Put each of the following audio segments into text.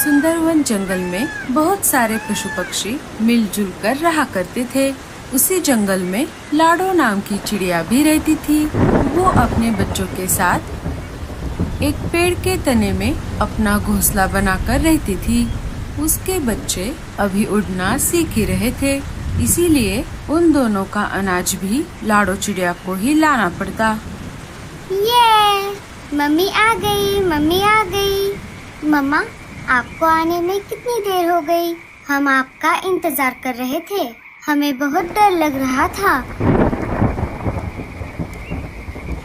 सुंदरवन जंगल में बहुत सारे पशु पक्षी मिलजुल कर रहा करते थे। उसी जंगल में लाडो नाम की चिड़िया भी रहती थी। वो अपने बच्चों के साथ एक पेड़ के तने में अपना घोंसला बनाकर रहती थी। उसके बच्चे अभी उड़ना सीख ही रहे थे, इसीलिए उन दोनों का अनाज भी लाडो चिड़िया को ही लाना पड़ता। ये मम्मी आ गई, मम्मी आ गई। मम्मा, आपको आने में कितनी देर हो गई? हम आपका इंतजार कर रहे थे। हमें बहुत डर लग रहा था।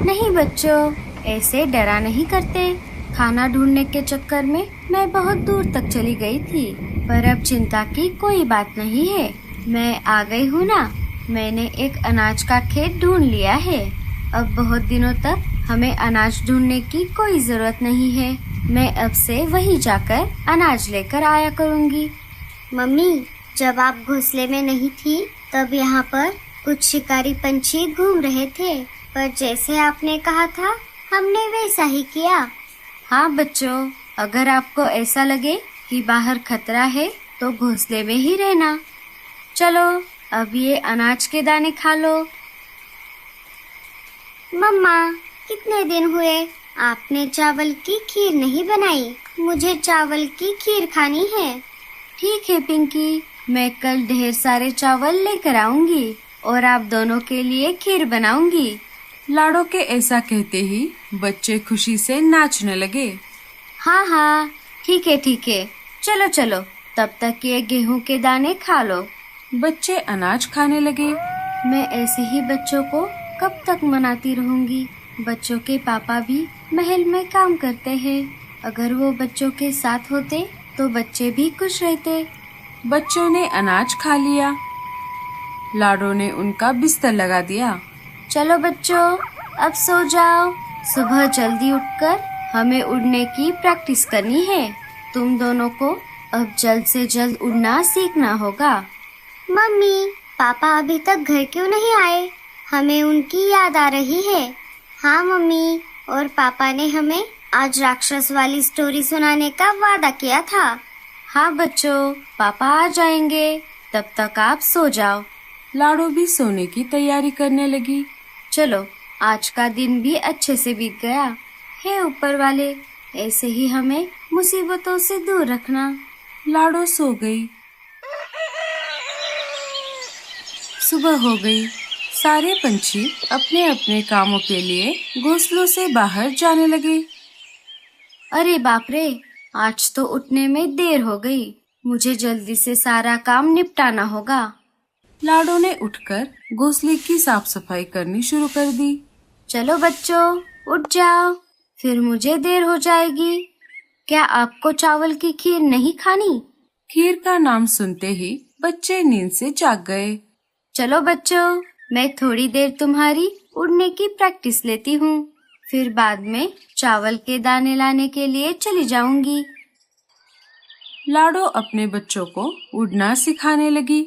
नहीं बच्चों, ऐसे डरा नहीं करते। खाना ढूंढने के चक्कर में मैं बहुत दूर तक चली गई थी, पर अब चिंता की कोई बात नहीं है। मैं आ गई हूँ ना। मैंने एक अनाज का खेत ढूंढ लिया है। अब बहुत दिनों तक हमें अनाज ढूंढने की कोई जरूरत नहीं है। मैं अब से वहीं जाकर अनाज लेकर आया करूँगी। मम्मी, जब आप घोंसले में नहीं थी तब यहाँ पर कुछ शिकारी पंछी घूम रहे थे, पर जैसे आपने कहा था हमने वैसा ही किया। हाँ बच्चों, अगर आपको ऐसा लगे कि बाहर खतरा है तो घोंसले में ही रहना। चलो अब ये अनाज के दाने खा लो। मम्मा, कितने दिन हुए आपने चावल की खीर नहीं बनाई। मुझे चावल की खीर खानी है। ठीक है पिंकी, मैं कल ढेर सारे चावल लेकर आऊंगी और आप दोनों के लिए खीर बनाऊंगी। लाडो के ऐसा कहते ही बच्चे खुशी से नाचने लगे। हाँ हाँ, ठीक है ठीक है, चलो चलो, तब तक ये गेहूं के दाने खा लो। बच्चे अनाज खाने लगे। मैं ऐसे ही बच्चों को कब तक मनाती रहूंगी। बच्चों के पापा भी महल में काम करते हैं। अगर वो बच्चों के साथ होते तो बच्चे भी खुश रहते। बच्चों ने अनाज खा लिया। लाडो ने उनका बिस्तर लगा दिया। चलो बच्चों, अब सो जाओ। सुबह जल्दी उठकर हमें उड़ने की प्रैक्टिस करनी है। तुम दोनों को अब जल्द से जल्द उड़ना सीखना होगा। मम्मी, पापा अभी तक घर क्यों नहीं आए? हमें उनकी याद आ रही है। हाँ मम्मी, और पापा ने हमें आज राक्षस वाली स्टोरी सुनाने का वादा किया था। हाँ बच्चों, पापा आ जाएंगे, तब तक आप सो जाओ। लाडो भी सोने की तैयारी करने लगी। चलो, आज का दिन भी अच्छे से बीत गया। हे ऊपर वाले, ऐसे ही हमें मुसीबतों से दूर रखना। लाडो सो गई। सुबह हो गई। सारे पंछी अपने अपने कामों के लिए घोंसलों से बाहर जाने लगे। अरे बाप रे, आज तो उठने में देर हो गई। मुझे जल्दी से सारा काम निपटाना होगा। लाडो ने उठकर घोंसले की साफ सफाई करनी शुरू कर दी। चलो बच्चों, उठ जाओ, फिर मुझे देर हो जाएगी। क्या आपको चावल की खीर नहीं खानी? खीर का नाम सुनते ही बच्चे नींद से जाग गए। चलो बच्चों, मैं थोड़ी देर तुम्हारी उड़ने की प्रैक्टिस लेती हूँ, फिर बाद में चावल के दाने लाने के लिए चली जाऊंगी। लाडो अपने बच्चों को उड़ना सिखाने लगी।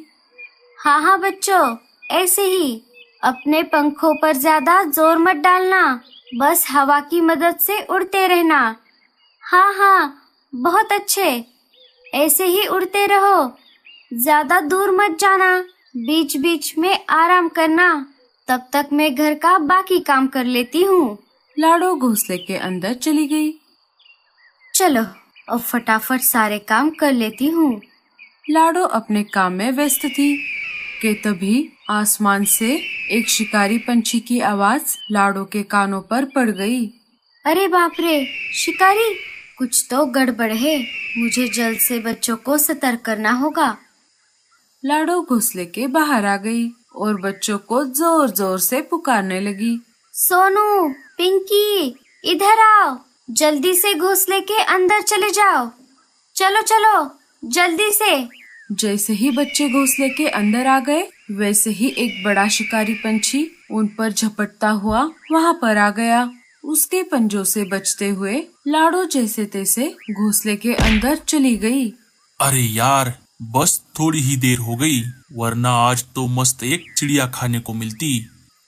हाँ हाँ बच्चों, ऐसे ही। अपने पंखों पर ज्यादा जोर मत डालना, बस हवा की मदद से उड़ते रहना। हाँ हाँ, बहुत अच्छे, ऐसे ही उड़ते रहो। ज्यादा दूर मत जाना, बीच बीच में आराम करना। तब तक मैं घर का बाकी काम कर लेती हूँ। लाडो घोंसले के अंदर चली गई। चलो अब फटाफट सारे काम कर लेती हूँ। लाडो अपने काम में व्यस्त थी कि तभी आसमान से एक शिकारी पंछी की आवाज लाडो के कानों पर पड़ गई। अरे बाप रे, शिकारी! कुछ तो गड़बड़ है। मुझे जल्द से बच्चों को सतर्क करना होगा। लाडो घोंसले के बाहर आ गई और बच्चों को जोर जोर से पुकारने लगी। सोनू, पिंकी, इधर आओ, जल्दी से घोंसले के अंदर चले जाओ। चलो चलो, जल्दी से। जैसे ही बच्चे घोंसले के अंदर आ गए, वैसे ही एक बड़ा शिकारी पंछी उन पर झपटता हुआ वहाँ पर आ गया। उसके पंजों से बचते हुए लाडो जैसे तैसे घोंसले के अंदर चली गई। अरे यार, बस थोड़ी ही देर हो गई, वरना आज तो मस्त एक चिड़िया खाने को मिलती।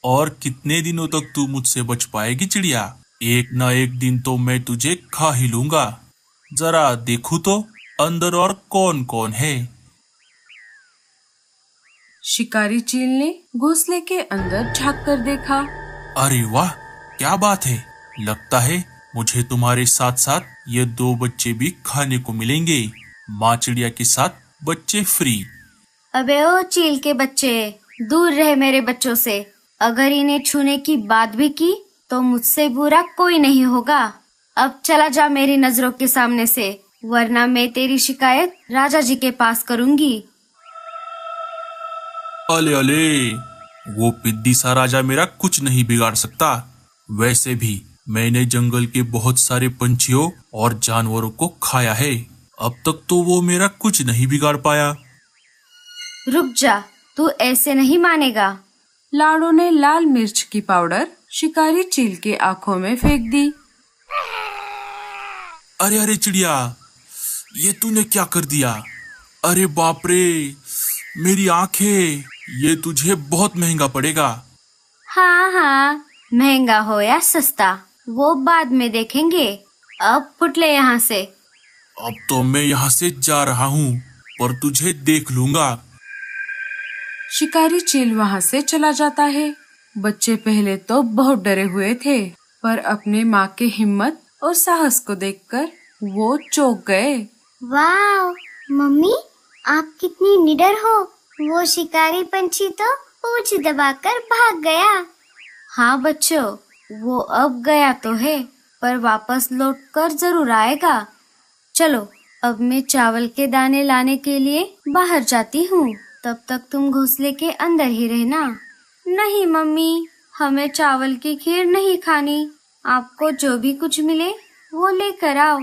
और कितने दिनों तक तू मुझसे बच पाएगी चिड़िया? एक ना एक दिन तो मैं तुझे खा ही लूंगा। जरा देखूं तो अंदर और कौन कौन है? शिकारी चील ने घोंसले के अंदर झांक कर देखा। अरे वाह, क्या बात है। लगता है मुझे तुम्हारे साथ साथ ये 2 बच्चे भी खाने को मिलेंगे। माँ चिड़िया के साथ बच्चे फ्री। अबे ओ चील के बच्चे, दूर रहे मेरे बच्चों से। अगर इन्हें छूने की बात भी की तो मुझसे बुरा कोई नहीं होगा। अब चला जा मेरी नजरों के सामने से, वरना मैं तेरी शिकायत राजा जी के पास करूंगी। अले अले, वो पिद्दी सा राजा मेरा कुछ नहीं बिगाड़ सकता। वैसे भी मैंने जंगल के बहुत सारे पंछियों और जानवरों को खाया है। अब तक तो वो मेरा कुछ नहीं बिगाड़ पाया। रुक जा, तू ऐसे नहीं मानेगा। लाडो ने लाल मिर्च की पाउडर शिकारी चील के आंखों में फेंक दी। अरे अरे चिड़िया, ये तूने क्या कर दिया? अरे बाप रे, मेरी आंखें, ये तुझे बहुत महंगा पड़ेगा। हाँ हाँ, महंगा हो या सस्ता वो बाद में देखेंगे। अब फुटले यहाँ से। अब तो मैं यहाँ से जा रहा हूँ, पर तुझे देख लूंगा। शिकारी चील वहाँ से चला जाता है। बच्चे पहले तो बहुत डरे हुए थे, पर अपने माँ के हिम्मत और साहस को देखकर वो चौंक गए। वाह मम्मी, आप कितनी निडर हो। वो शिकारी पंछी तो पूंछ दबाकर भाग गया। हाँ बच्चों, वो अब गया तो है, पर वापस लौट कर जरूर आएगा। चलो, अब मैं चावल के दाने लाने के लिए बाहर जाती हूँ। तब तक तुम घोंसले के अंदर ही रहना। नहीं मम्मी, हमें चावल की खीर नहीं खानी। आपको जो भी कुछ मिले वो लेकर आओ,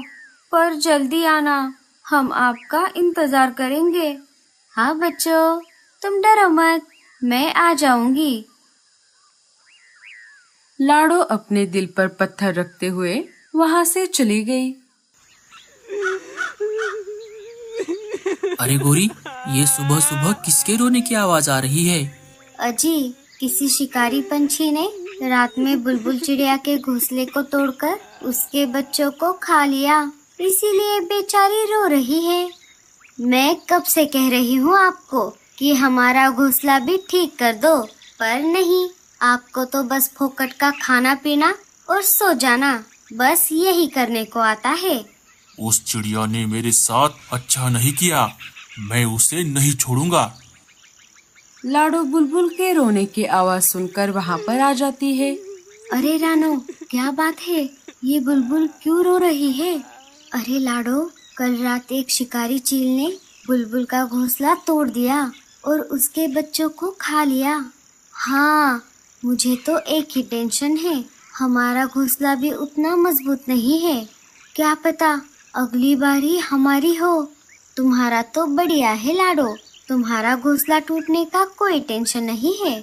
पर जल्दी आना, हम आपका इंतजार करेंगे। हाँ बच्चों, तुम डरो मत, मैं आ जाऊंगी। लाडो अपने दिल पर पत्थर रखते हुए वहाँ से चली गई। अरे गोरी, ये सुबह सुबह किसके रोने की आवाज आ रही है? अजी, किसी शिकारी पंछी ने रात में बुलबुल चिड़िया के घोंसले को तोड़कर उसके बच्चों को खा लिया, इसीलिए बेचारी रो रही है। मैं कब से कह रही हूँ आपको कि हमारा घोंसला भी ठीक कर दो, पर नहीं, आपको तो बस फोकट का खाना पीना और सो जाना, बस यही करने को आता है। उस चिड़िया ने मेरे साथ अच्छा नहीं किया, मैं उसे नहीं छोड़ूंगा। लाडो बुलबुल के रोने की आवाज सुनकर वहाँ पर आ जाती है। अरे रानो, क्या बात है? ये बुलबुल क्यों रो रही है? अरे लाडो, कल रात एक शिकारी चील ने बुलबुल का घोंसला तोड़ दिया और उसके बच्चों को खा लिया। हाँ, मुझे तो एक ही टेंशन है, हमारा घोंसला भी उतना मजबूत नहीं है। क्या पता अगली बारी हमारी हो। तुम्हारा तो बढ़िया है लाडो, तुम्हारा घोंसला टूटने का कोई टेंशन नहीं है।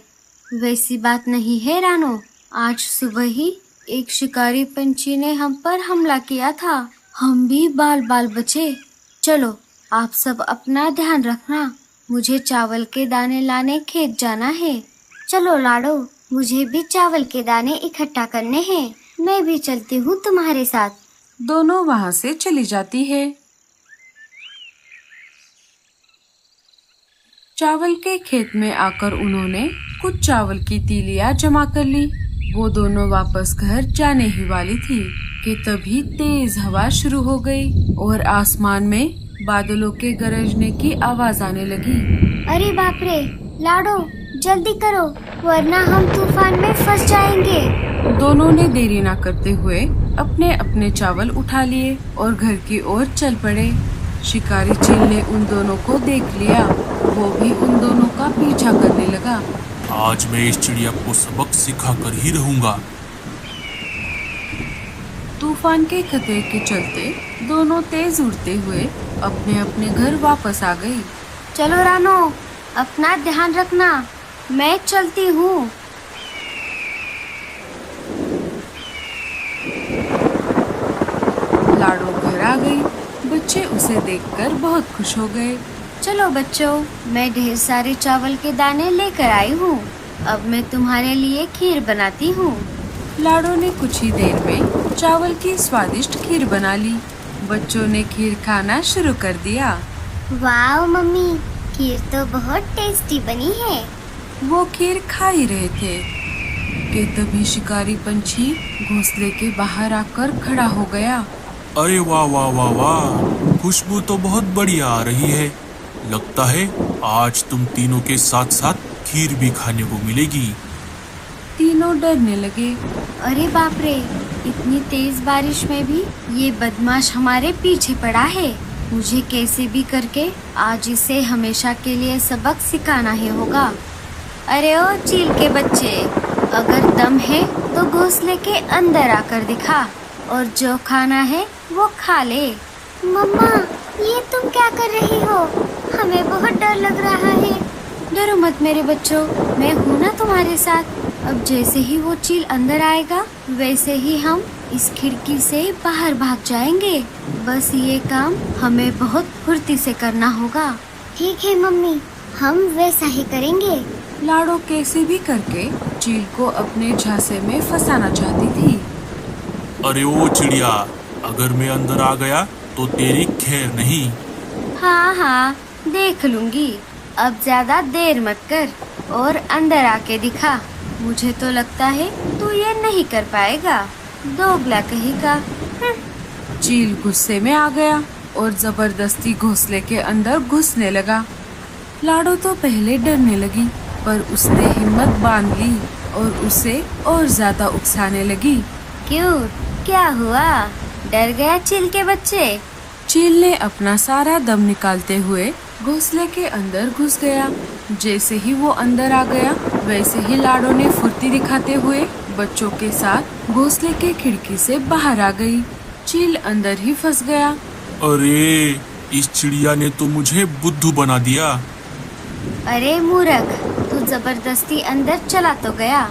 वैसी बात नहीं है रानो, आज सुबह ही एक शिकारी पंछी ने हम पर हमला किया था, हम भी बाल बाल बचे। चलो, आप सब अपना ध्यान रखना, मुझे चावल के दाने लाने खेत जाना है। चलो लाडो, मुझे भी चावल के दाने इकट्ठा करने हैं, मैं भी चलती हूँ तुम्हारे साथ। दोनों वहाँ से चली जाती है। चावल के खेत में आकर उन्होंने कुछ चावल की तीलियां जमा कर ली। वो दोनों वापस घर जाने ही वाली थी कि तभी तेज हवा शुरू हो गई और आसमान में बादलों के गरजने की आवाज आने लगी। अरे बाप रे, लाडो जल्दी करो, वरना हम तूफान में फंस जाएंगे। दोनों ने देरी न करते हुए अपने अपने चावल उठा लिए और घर की ओर चल पड़े। शिकारी चील ने उन दोनों को देख लिया, वो भी उन दोनों का पीछा करने लगा। आज मैं इस चिड़िया को सबक सिखा कर ही रहूंगा। तूफान के खतरे के चलते दोनों तेज उड़ते हुए अपने अपने घर वापस आ गई। चलो रानो, अपना ध्यान रखना, मैं चलती हूँ। लाडो घर आ गई। बच्चे उसे देखकर बहुत खुश हो गए। चलो बच्चों, मैं ढेर सारे चावल के दाने लेकर आई हूँ, अब मैं तुम्हारे लिए खीर बनाती हूँ। लाडो ने कुछ ही देर में चावल की स्वादिष्ट खीर बना ली। बच्चों ने खीर खाना शुरू कर दिया। वाह मम्मी, खीर तो बहुत टेस्टी बनी है। वो खीर खा ही रहे थे कि तभी शिकारी पंछी घोंसले के बाहर आकर खड़ा हो गया। अरे वाह वाह वाह वाह, खुशबू तो बहुत बढ़िया आ रही है। लगता है आज तुम तीनों के साथ साथ खीर भी खाने को मिलेगी। तीनों डरने लगे। अरे बाप रे, इतनी तेज बारिश में भी ये बदमाश हमारे पीछे पड़ा है। मुझे कैसे भी करके आज इसे हमेशा के लिए सबक सिखाना ही होगा। अरे ओ चील के बच्चे, अगर दम है तो घोंसले के अंदर आकर दिखा और जो खाना है वो खा ले। मम्मा, ये तुम क्या कर रही हो? हमें बहुत डर लग रहा है। डरो मत मेरे बच्चों, मैं हूँ ना तुम्हारे साथ। अब जैसे ही वो चील अंदर आएगा वैसे ही हम इस खिड़की से बाहर भाग जाएंगे। बस ये काम हमें बहुत फुर्ती से करना होगा। ठीक है मम्मी, हम वैसा ही करेंगे। लाडो कैसे भी करके चील को अपने झांसे में फंसाना चाहती थी। अरे ओ चिड़िया, अगर मैं अंदर आ गया तो तेरी खैर नहीं। हाँ हाँ, देख लूंगी। अब ज्यादा देर मत कर और अंदर आके दिखा। मुझे तो लगता है तू ये नहीं कर पाएगा, दोगला कहेगा। चील गुस्से में आ गया और जबरदस्ती घोंसले के अंदर घुसने लगा। लाडो तो पहले डरने लगी, पर उसने हिम्मत बांध ली और उसे और ज्यादा उकसाने लगी। क्यों, क्या हुआ? डर गया चील के बच्चे? चील ने अपना सारा दम निकालते हुए घोंसले के अंदर घुस गया। जैसे ही वो अंदर आ गया वैसे ही लाडो ने फुर्ती दिखाते हुए बच्चों के साथ घोंसले के खिड़की से बाहर आ गई। चील अंदर ही फंस गया। अरे इस चिड़िया ने तो मुझे बुद्धू बना दिया। अरे मूर्ख, तू जबरदस्ती अंदर चला तो गया,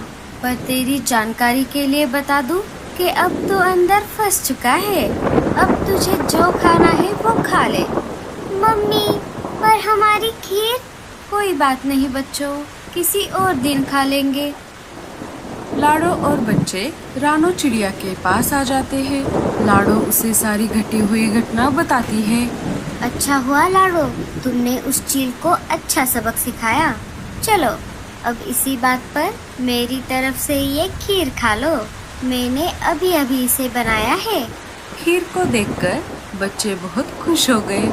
पर तेरी जानकारी के लिए बता दूं कि अब तू अंदर फंस चुका है। अब तुझे जो खाना है वो खा ले। मम्मी, पर हमारी खीर? कोई बात नहीं बच्चों, किसी और दिन खा लेंगे। लाडो और बच्चे रानो चिड़िया के पास आ जाते हैं। लाडो उसे सारी घटी हुई घटना बताती है। अच्छा हुआ लाडो, तुमने उस चील को अच्छा सबक सिखाया। चलो, अब इसी बात पर मेरी तरफ से ये खीर खा लो। मैंने अभी अभी इसे बनाया है। खीर को देखकर बच्चे बहुत खुश हो गए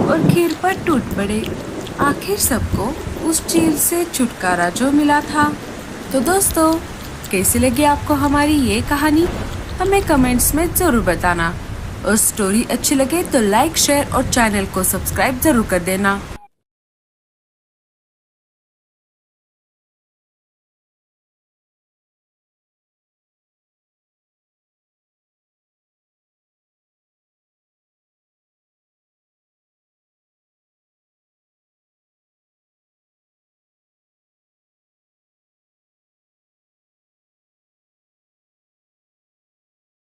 और खीर पर टूट पड़े। आखिर सबको उस चील से छुटकारा जो मिला था। तो दोस्तों, कैसी लगी आपको हमारी ये कहानी? हमें कमेंट्स में जरूर बताना। और स्टोरी अच्छी लगे तो लाइक, शेयर और चैनल को सब्सक्राइब जरूर कर देना।